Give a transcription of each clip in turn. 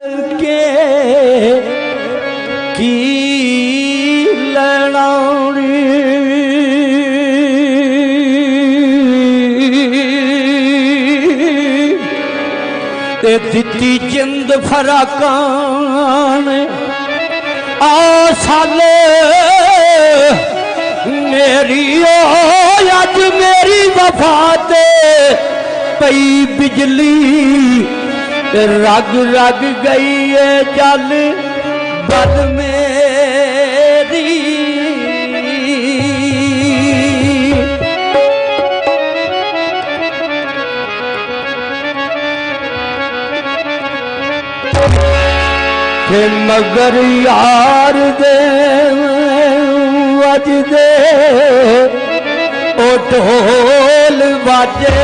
के की लड़ाउड़ी ते दिती जिंद फराकान आ साले मेरी अज मेरी वफाते पई बिजली रग रग गई है जल बद मेरी मगर यार दे वज दे ओ ढोल बाजे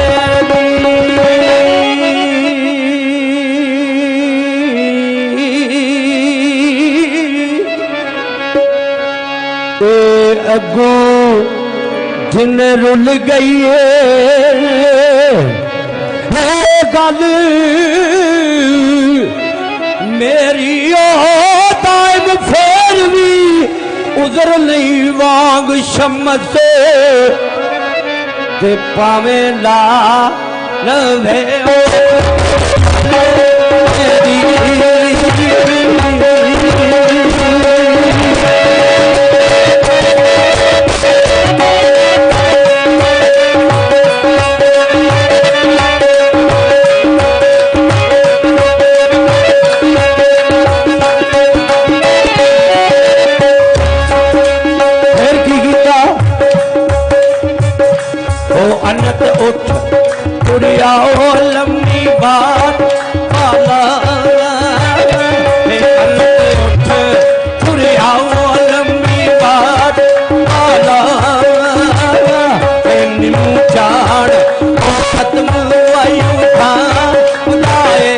अगों जिन रुल गई है गल मेरी टाइम फेर भी उधर नहीं वांग शम्मत से पावे ला लवे अनत उठ तुरिया लम्बी बात पाला अनत उठ तुरिया लम्बी बात पाला निमू चाड़ खत्म आयु था खुदाए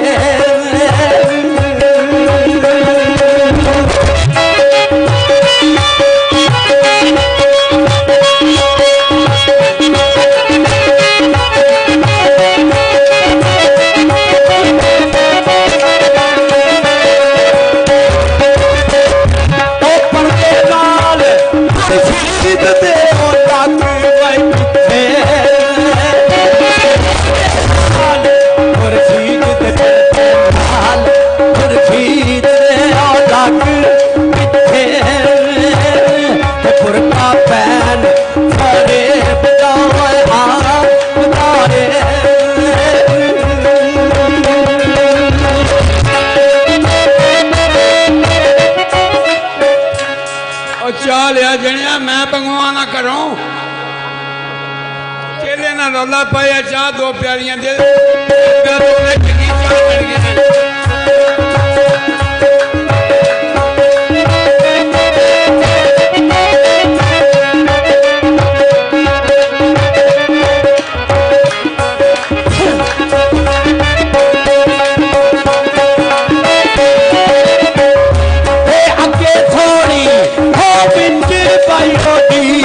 रौला पाया चाह दो प्यारियां दे अगे थोड़ी हो बिंद पाई होती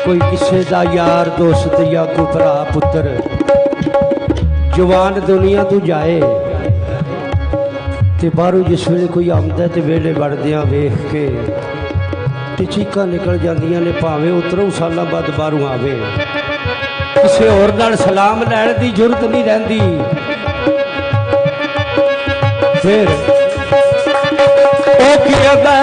कोई किसी का यार दोस्त या कोई भरा पुत्र जवान दुनिया तो जाए तो बाहरों जिस वे कोई आंदा तो वेले वड़दियाँ वेख के ते चीकां निकल जांदियां ने, भावें उतरों साल बाद बाहरों आवे, किसी होर नाल सलाम लैण की जरूरत नहीं रहिंदी। फिर ओ की आंदा